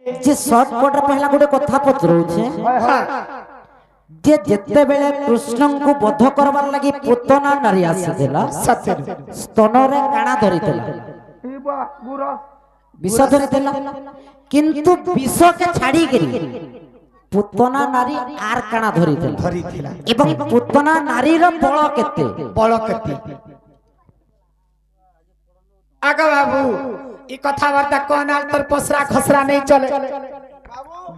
जे shortcut पहला गोटे कथा पचरौछे जे जेते बेले कृष्ण को बध करबार लागि पुतना नारी आसीथिला स्तन रे काना धरिथिला विष धरिथिला किंतु विष के छाड़ी करी पुतना नारी आर काना धरिथिला एवं पुतना नारी रो बळ केते आगा बाबू ई कथा वार्ता कोन आल तर पसरा खसरा नहीं चले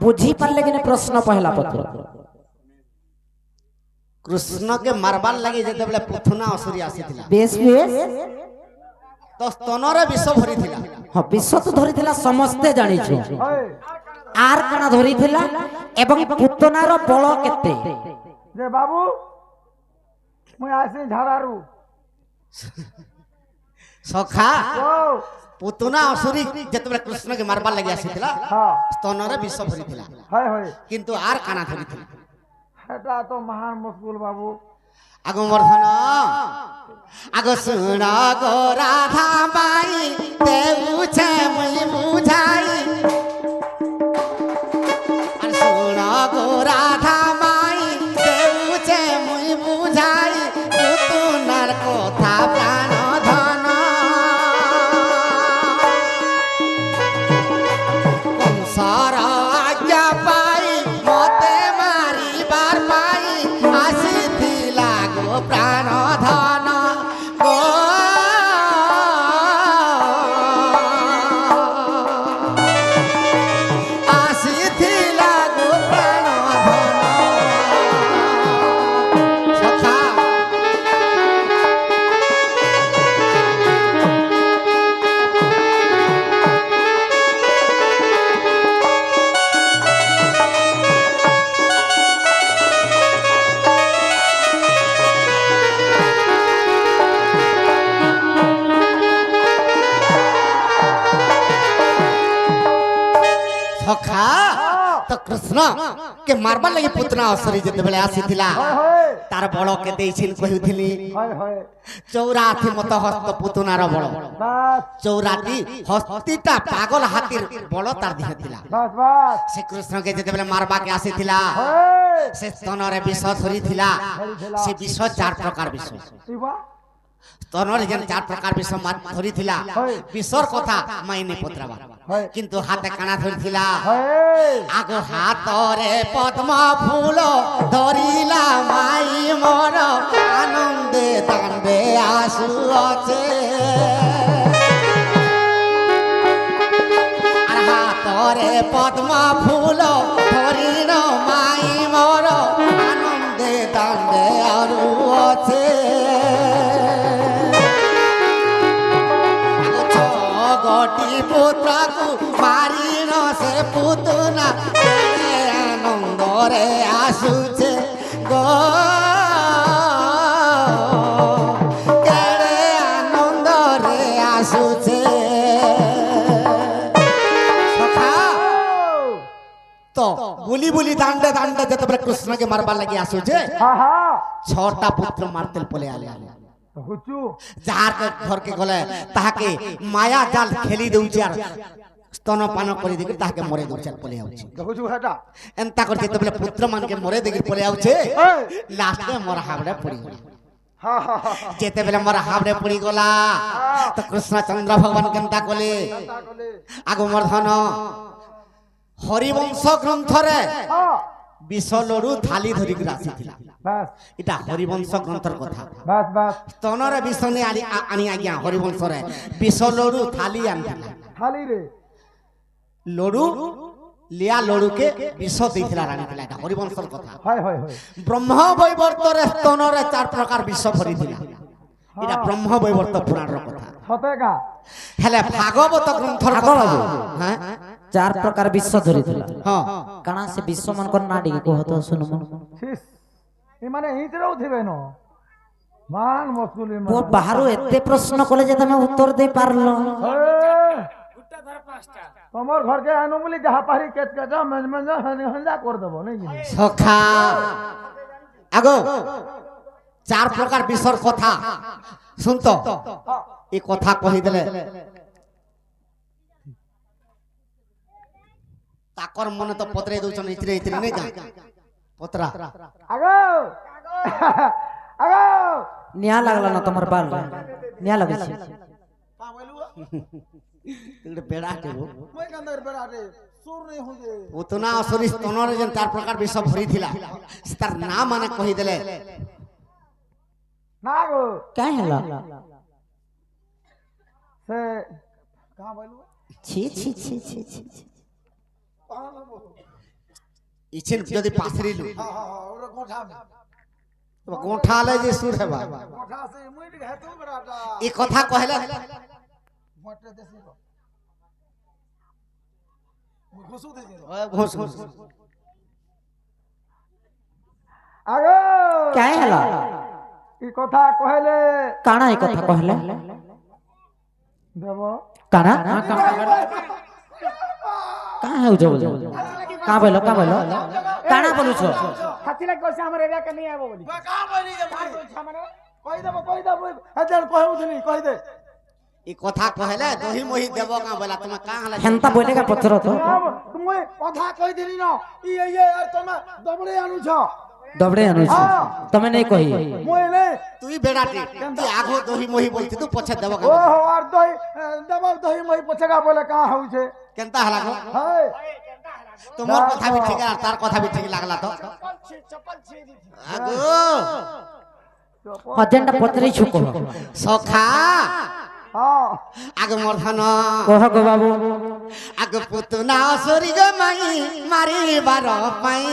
बुझी पारले कि प्रश्न पहला पत्र कृष्ण के मारबार लगी जेते बेले पुथुना असुरी आसीथिला बेस बेस तो स्तनरे विष भरिथिला हां विष तो धरिथिला समस्ते जानि छु आर काना धरिथिला एवं पुतनार बळ केते जे बाबू मैं आसी झाड़ारू सखा पुतना असुरी जेते बेले कृष्ण के मारबार लगी आसीथिला स्तनरे विष भरिथिला हाय हाय किंतु आर काना धरिथिला এটা তো মহান মুশকিল বাবু আগো মর্ধন আগো শুনা গো রাধা বাই দেউছে মুই বুঝাই আর শুনা গো রাধা বাই দেউছে মুই বুঝাই পুতুনার কথা প্রাণ ধন কংসর আজ্ঞা পাই মতে प्राण धन गो आसीथिला गो प्राण धन सखा सखा तो कृष्ण के मारबार लगी पुतना असुरी जेते बेले आसीथिला तार बळ के देइछिन कहिथिली चौराथी मत हस्त पुतनार बळ चौराती हस्तीटा पागल हाथीर बळ तार दिहथिला से कृष्ण के जेते बेले मारबा के आसीथिला से स्तनरे विष धरिथिला से विष चार प्रकार विष स्तनरे जन चार प्रकार विष धरिथिला विषर कथा माइने पत्राबा किंतु हाथे काना धरिथिला आगो हातरे पद्म फूल धरिला माई मोर आनंदे तांडे आसु আছে আর হাতরে পদ্ম ফুল ধরিল মাই মোর আনন্দে তাंडे আরু আছে गोटी पुत्र को मारी न से पुतना आनंद रे आसुचे गो केड़े आनंद रे आसुचे सखा तो बुली बुली दांडे दांडे जते बेले कृष्ण के मारबा लगी आसुचे छटा पुत्र मारतेल पले आले जार के घर के गले ताके माया जाल खेली देउची आर स्तन पान करी देके ताके मरे देउची पले आउची देखु हेटा एंता करते तबले पुत्र मान के मरे देके पले आउचे लास्ट में मोर हावड़े पड़ी गला हां हां जेते बेले मोर हावड़े पड़ी गला तो कृष्णचंद्र भगवान केनता कले आगो मर्धन हरिवंश ग्रंथ रे विषलरू थाली धरि के आसीथिला बस इटा हरिवंश ग्रंथर कथा बस बस स्तनरे विष ने आनी आज्ञा हरिवंश रे विषलरू थाली आनथिला थाली रे लडू लिया लडू के विष देथिला रानीथिला इटा हरिवंशर कथा हाय हाय हाय ब्रह्म वैवर्त रे स्तनरे चार प्रकार विष भरिथिला इटा ब्रह्म वैवर्त पुराण रो कथा सतेगा हेले भागवत ग्रंथर कथा हां चार प्रकार विष धरिथिला हां काना से विष मन को नाडी को कहत सुनु ए माने हितरो थिबे न मान मुश्किल वो बाहरो एते प्रश्न कोले जे तमे उत्तर दे पारलो गुट्टा धर पांचटा तमर घर के अनुमली जहा पारी केत के जा मंज हंजा कर देबो नहीं सखा आगो चार प्रकार विषर कथा सुन तो ए कथा कहि देले ତାକର ମନେ ତ ପତ୍ରେଇ ଦଉଛନ୍ ଇତିରେ ଇତିରେ ନାଇଁ କା ପତ୍ରା আগো আগো ନିଆଁ ଲାଗଲା ନା ତମର ବାଲ ନିଆଁ ଲାଗୁଛି কা বলু ଗୋଟେ ବେଡ଼ାଟେ ହୋ মই কান্দর বেড়াতে সুর নেই হুঁজে ପୁତନା ଅସୁରୀ ସ୍ତନରେ ଯେନ୍ ତାର ପ୍ରକାର ବିଷ ଭରିଥିଲା ସେ ତାର ନାଁ ମାନେ କହିଦେଲେ না গো କାଇଁ ହେଲା সে কা বলু ছি ছি ছি ছি ছি ছি। ଇଛିନ୍ ଯଦି ପାସରିଲୁ হ্যাঁ হ্যাঁ হ্যাঁ ওরে কোঠা মে ଗୋଣ୍ଠା ହେଲେ ଯେ ସୁର ହେବା কোঠা সে মুই টিকে হেতু বেড়াটা ଏ କଥା କହିଲେ মটে দেছি গো মুই ঘুষু দেছি ଘୋଷ ଘୋଷ আগো କାଇଁ ହେଲା ই কথা কইলে କାଣା ଏ କଥା କହିଲେ দেব କାଣା କାଁ ହେଉଛ ବୋଲ କାଁ ବୋଲ କାଣା ବୋଲୁଛ হাতি লাগ কইছে আমার এরিয়া কে নিয়ে আবো বলি কা বলি যে মানে কই দেব হাজার কইউছনি কই দে ଏ କଥା କହିଲେ ଦହି ମହି ଦେବ କାଁ ବୋଲା ତମେ କାଁ ହେଲା ହେନ୍ତା ବୋଇଲେ କା ପଚର ତ তুমি কথা কই দিলি না ই আর তুমি দবড়ে আনুছ ଦବଡେ ଆଣୁଛି ତମେ ନେଇ କହି মই নে তুই বেড়াটি তুই আঘো দহি মহি বলছি তু পছে দেব ও হো আর দই দেব দই মই পছগা বলে কা হউছে কেনতা হলা গো হাই তোমার কথা বি ঠিক আর তার কথা বি ঠিক লাগলা তো আগো ହଜେନ୍ଟା ପଚରେଇ ଛୁକ সখা হ্যাঁ আগে মর্ধন କହ ଗୋ বাবু আগে পুতুনা অসুরি গো মাই মারিবার পাই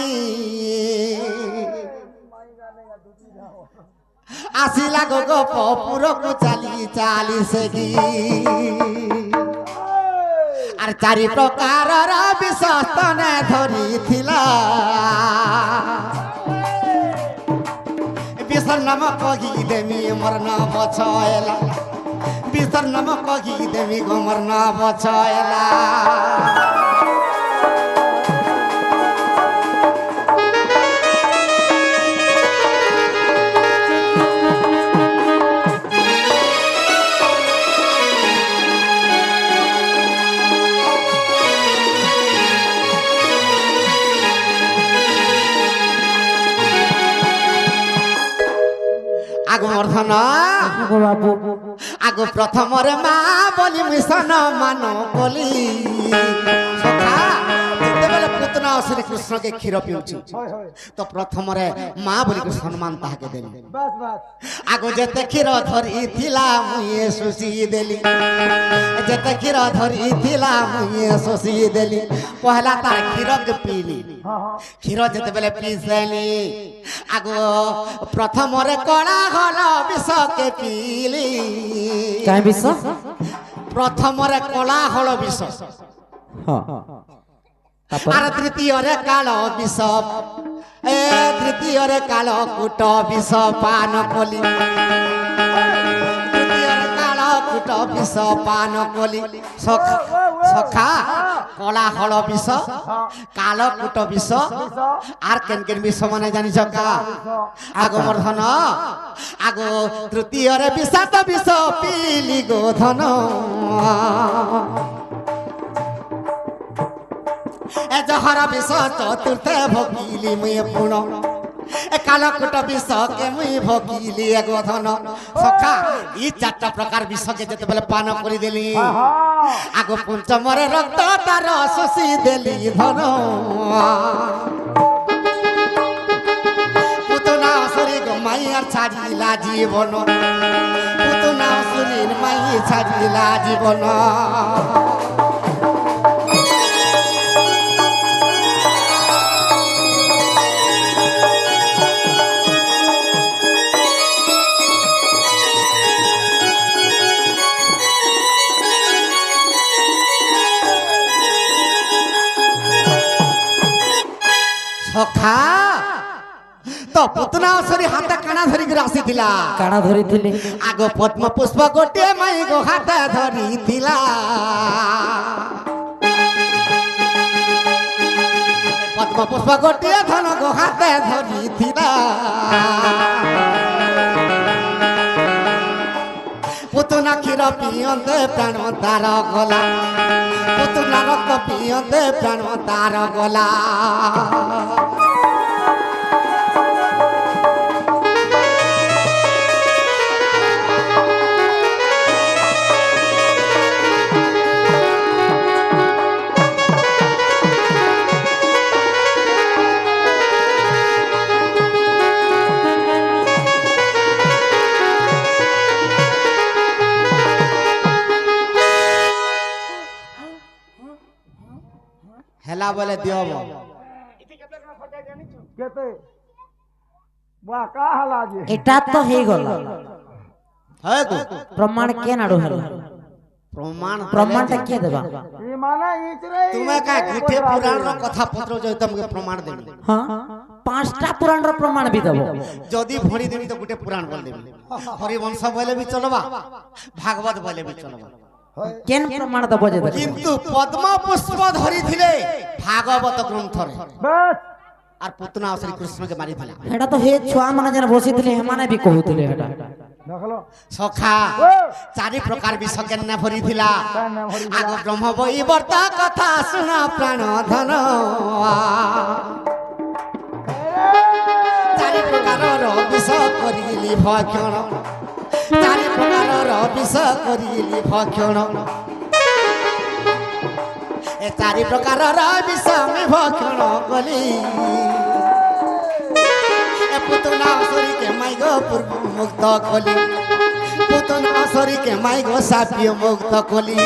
আসিলা গো গো পুরকু চালি চালি সেগি আর চারি প্রকারর বিশ্বস্তনে ধরিছিলা বিশ্বর নাম কহি দেমি মোর না বছয়লা বিশ্বর নাম কহি দেমি গো মোর না বছয়লা আগ মর্ধন গো বাবু আগ প্রথমরে মা বলি মিশন মান বলি সখা যেତେବେଳେ পুতনা শ্রী কৃষ্ণকে ক্ষীর পিউছি হয় হয় তো প্রথমরে মা বলি সম্মান তাহাকে দেলি বাস বাস আগ যেতে ক্ষীর ধরিছিলা মুয়ে শুষি দেলি যেতে ক্ষীর ধরিছিলা মুয়ে শুষি দেলি পহলা তার ক্ষীরকে পিলি হ্যাঁ হ্যাঁ ক্ষীর যেতেবেলে পিসেলি আগ প্রথমরে কড়া হল বিষকে পিলি କାଇଁ ବିଷ প্রথমরে কলা হল বিষ ହଁ ତାପରେ আর তৃতীয়রে কাল বিষ তৃতীয়রে কাল কুট বিষ পান কলি তৃতীয়রে কাল কুট বিষ পান কলি সখা কলা হল বিষ কাল কুট বিষ আর কেন কেন বিষ মানে জানিছ কা আগ মর্ধন আগ তৃতীয়রে বিষাক্ত বিষ পিলি গোধন এ জহর বিষ চতুর্থে ভকিলি মুই পুণ এ কালকুট বিষ কে মুই ভকিলি এ গোধন সখা ই চারটা প্রকার বিষকে যেতেবেলে পান করে দেলি আগ পঞ্চমরে রক্ত তার শোষি দেলি ধন পুতনা অসুরি গো মাই আর ছাড়িলা জীবন পুতনা অসুরির মাই ছাড়িলা জীবন সখা তো পুতনা অসুরি হাতে কানা ধরিকি আসিছিলা କାଣା ଧରିଥିଲି আগ পদ্ম পুষ্প গোটে মাই গো হাতে ধরিছিলা পদ্ম পুষ্প গোটে ধন গো হাতে ধরিছিলা পুতনা କ୍ଷୀର ପିଅନ୍ତେ ପ୍ରାଣ ତାର ଗଲା ପୁତୁନା ରକ୍ତ ପିଅନ୍ତେ ପ୍ରାଣ ତାର ଗଲା হেলা বলে দিও কেতে বা কা হালা যে এটা তো হয়ে গেল হ্যাঁ তো প্রমাণ কে নাড়ু হল প্রমাণটা কে দেবা ই মানে ইচরে তুমি কা গুটে পুরাণর কথা পত্র যদি তোমাকে প্রমাণ দেবি হ্যাঁ পাঁচটা পুরাণর প্রমাণ বি দেব যদি ভরি দেবি তো গুটে পুরাণ বল দেবি হরিবংশ বলে বি চলবা ভাগবত বলে বি চলবা কেন প্রমাণ দেব যে দেব কিন্তু পদ্ম পুষ্প ধরিଥିଲେ ভাগবত গ্রন্থরে বাস আর পুতনা শ্রীকৃষ্ণকে মারিଥିଲା এটা তো হে ছুয়া মানে যেন বসিଥିଲେ হেমানে বি কহুଥିଲେ এটা দেখলো সখা ও চারি প্রকার বিষ কেনে ভরিଥିଲା কেন ভরি আগ ব্রহ্ম বৈবর্ত কথা শুণ প্রাণ ধন চারি প্রকারর বিষ করিলি ভক্ষণ চারি প্রকারর বিষ করিলি ভক্ষণ এ চারি প্রকারর বিষ আমি ভক্ষণ কলি এ পুতনা শরীকে মাই গো পূর্ব মুক্ত কলি পুতনা শরীকে মাই গো সাপিয়ে মুক্ত কলি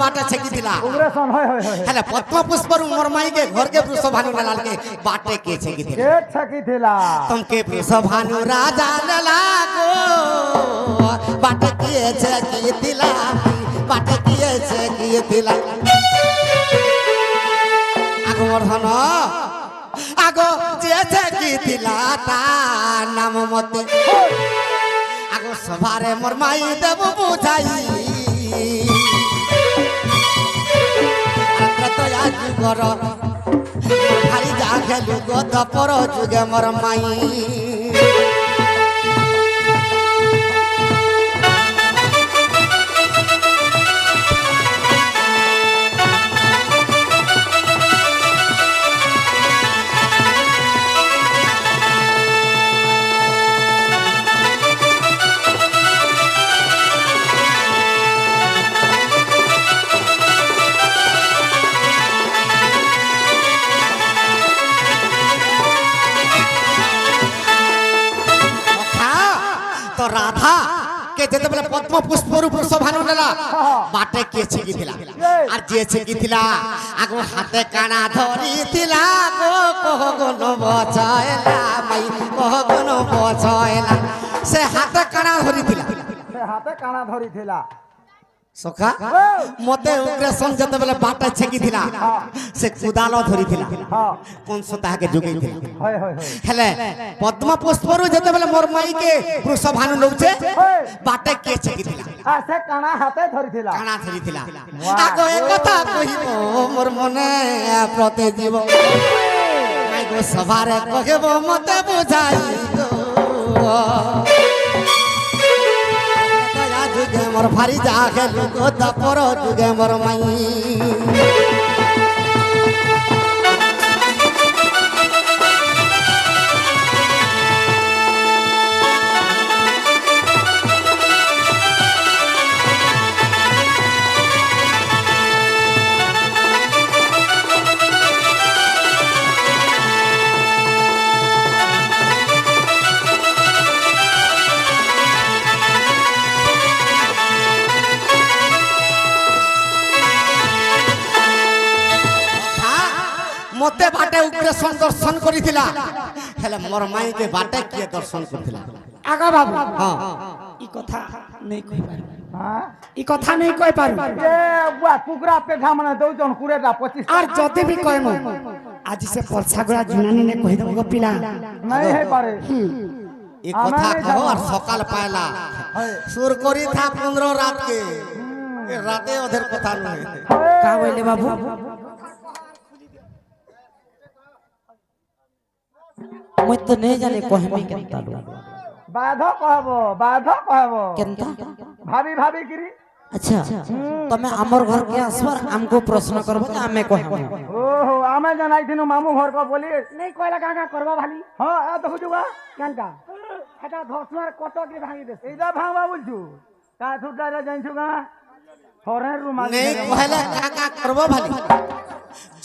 बाटे छेकिथिला उग्रसन হয় হয় হয় हेले पद्म पुष्पर मोर माई के घर के वृष भानु लाल के बाटे के छेकिथिला কে ছাকিथिला तुमके वृष भानु राजा लागो बाटे के छेकिथिला बाटे के छेकिथिला आगो मोर धन आगो जे छेकिथिला ता नाम मते आगो सभारे मोर माई देव बुझाई যুগর ভারি যা খেলু গত পর যুগে মর মাই तो राधा के जेते बेले पद्म पुष्प रूप भानु नेला बाटे के छेकिथिला आर जे छेकिथिला आगो हाथे काना धरिथिला गो कहगन बचाएला माई कहगन बचाएला से हाथे काना धरिथिला সে হাতে কানা ধরিथिला सखा मते उग्रसन जेते बेले बाटे छेकिथिला से कुदाल धरिथिला हां कोन सता के जुगैथिला হয় হয় হয় हेले पद्म पुष्परु जेते बेले मोर माई के वृष भानु लौचे बाटे के छेकिथिला আর সে কানা হাতে ধরিथिला काना धरिथिला आगो ए कथा कहिबो मोर मने प्रते जीव माई गो सभारे कहबो मते बुझाई गो दया जुगे मोर भारी जा गेलु गो तपर जुगे मोर माई मते बाटे उग्रसन दर्शन करिथिला हेले मोर माई के बाटे के दर्शन करथिला आगा बाबू हां ई कथा नहीं कहि पार হ্যাঁ ई कथा नहीं कहि पार এ বুয়া কুকুরা পেঠা মানে দউজন কুড়েটা 25 আর যদি भी कहमु आज से परसा गुड़ा जुनानी ने कहि दबो पिला नहीं है पारे এই কথা কহ আর সকাল পায়লা সুর করি থা 15 রাত কে এ রাতে ওদের কথা নয় का बोले बाबू मुझ तो नहीं जाने कहमी केनता लो बाध कहबो केनता भाभी भाभी गिरी अच्छा तमे हमर घर के आसवर हमको प्रश्न करबो त हमें कहबो ओहो आमे जनाई थिनु मामू घर को बोली नहीं कहला का करबा भाली हां आ तो हुजुगा केनका এটা ধসমার কটক রে ভাঙি দেছে এইটা ভাঙবা বলছু কা ছুটা রে জানছুগা ফরেন রুমাল নেই কহলে কাকা করবো ভালি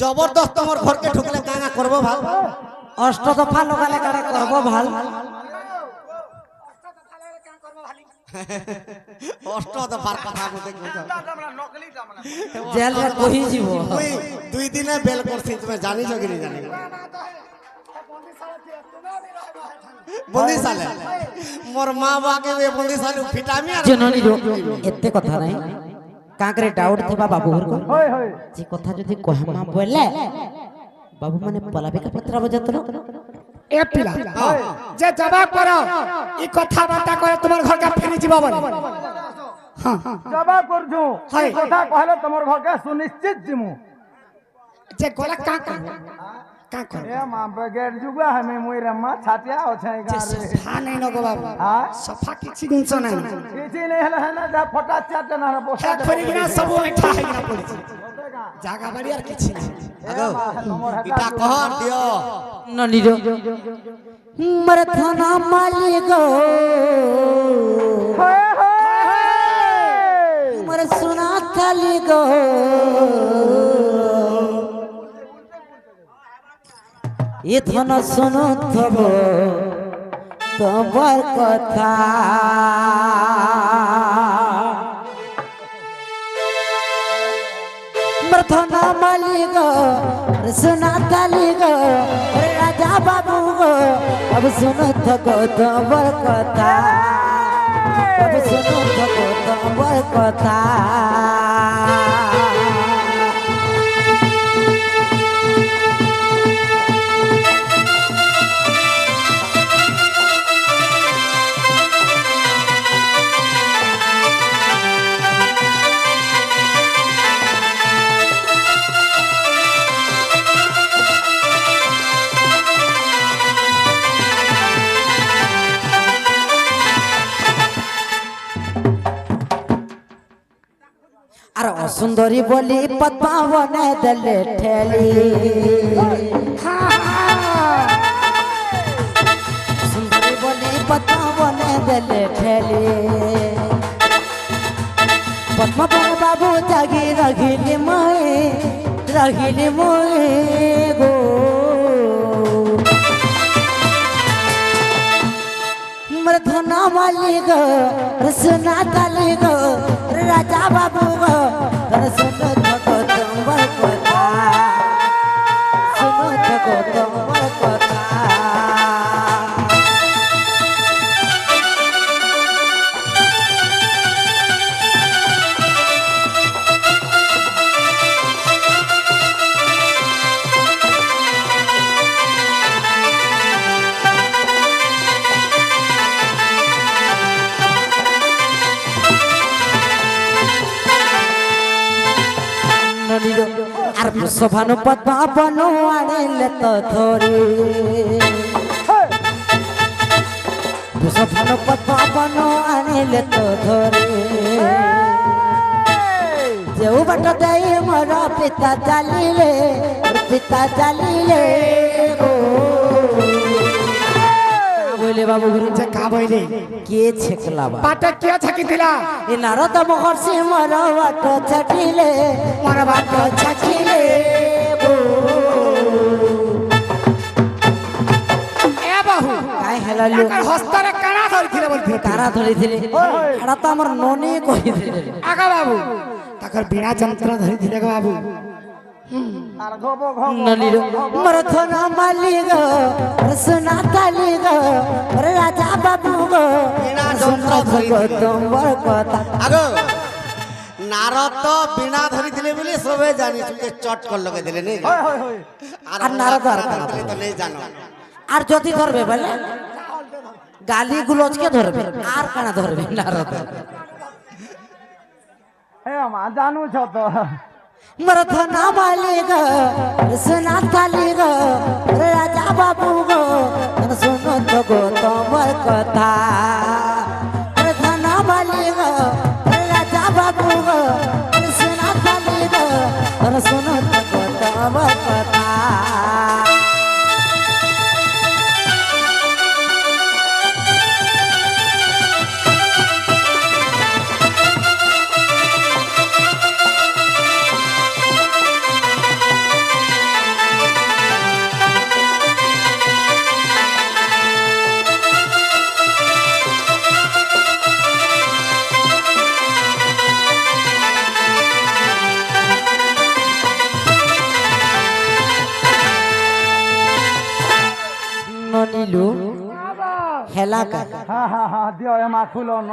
জবরদস্ত তোমার ঘর কে ঢুকলে কাকা করবো ভাল अष्ट दफा लगाले करे करबो भाल অষ্ট দফার কথা মতে কইছ जेल रे कहि जीवो তুই দুই দিনে বেল করছিস তুমি জানিছ কি নি জানি বন্দিশালে মোর মা বাকে वे বন্দিশালে ভিটামিন আর जननी रो एते कथा नहीं काकरे डाउट थेबा बाबू घर को होय होय जे कथा जदी कहमा बोले बाबू माने पलाबे का पत्रा बजतलो এ পিলা যে জবাব করো এই কথা বার্তা করে তোমার ঘর কা ফেরি জীব বলে हां जवाब करजू हाय। কথা कहले तमर घर के सुनिश्चित जिमु যে গলা কা कर ए मां बगैर जुगा हमें मोई रम्मा छाटिया हो छे যে गारे সফা নাই নগো বাবু हां সফা কিছু গুনছ নাই किछि नहीं हला है ना जा फटा चाट ना रे बोसा এক ফেরি গিনা সব মিঠা হই না পড়ছি জায়গা বাড়ি আর কিছু নাই আগো ইটা কহ দিও ननी रो मर थाना माली गो होय होय मर सुना खाली गो ये धन सुनो थबो तोबर कथा मरथना माली गो सुना खाली गो राजा बाबू गो अब सुनो थको तोबर कथा अब सुनो थको तोबर कथा আর অসুন্দরী বলি পদ্মাবনে দেলে ঠেলি সুন্দরী বলি পদ্মাবনে দেলে ঠেলি পদ্মবন বাবু জাগি রহিলি মই গো मृधना वाली गो रसना डाली गो राजा बाबू गो सुनो थको तंबर कथा सुनो थको तंबर कथा আর সভানু পদ্মাবনু আনিলে তো ধরি সভানু পদ্মাবনু আনিলে তো ধরি যেও বাট দেই মোর পিতা চালিলে গো বলে বাবু গুরু যে কা বইলে কে ছেকলা বা পাটা কে ছাকি দিলা এ নারদ মহর্ষি মোর বাট ছাটিলে মোর বাট ছাকিলে এ বাহু কাই হেলালু একার হস্তরে কানা ধরিছিলে বলতে কারা ধরিছিলে এড়া তো আমার ননি কইছিলে আগা বাবু তাকর বিনা যন্ত্র ধরিছিলে গো বাবু আর ঘবো ঘবো নলির মরথনা মালি গো রসনা তালি গো রাজা বাবু গো বিনা যন্ত্র ধরিছিলে। তোমার কথা আগো নারদ বিনা ধরিଥିଲେ বলে সবে জানিছু যে চট কর লগে দিলে নেই হয় হয় হয় আর আর নারদ আর নারদ ধরিলে তো নেই জানো আর যদি ধরবে বলে গালি গুলোজকে ধরবে আর কানা ধরবে নারদ এ মা জানু ছ তো मरथना वाले गो सुना थाली गो राजा बाबू गो सुनो तो गो तोमर कथा मरथना वाले गो राजा बाबू गो सुना थाली गो सुनो तो गो तोमर कथा नीलू हेला का হ্যাঁ হ্যাঁ হ্যাঁ দিও এ মা খুলো ন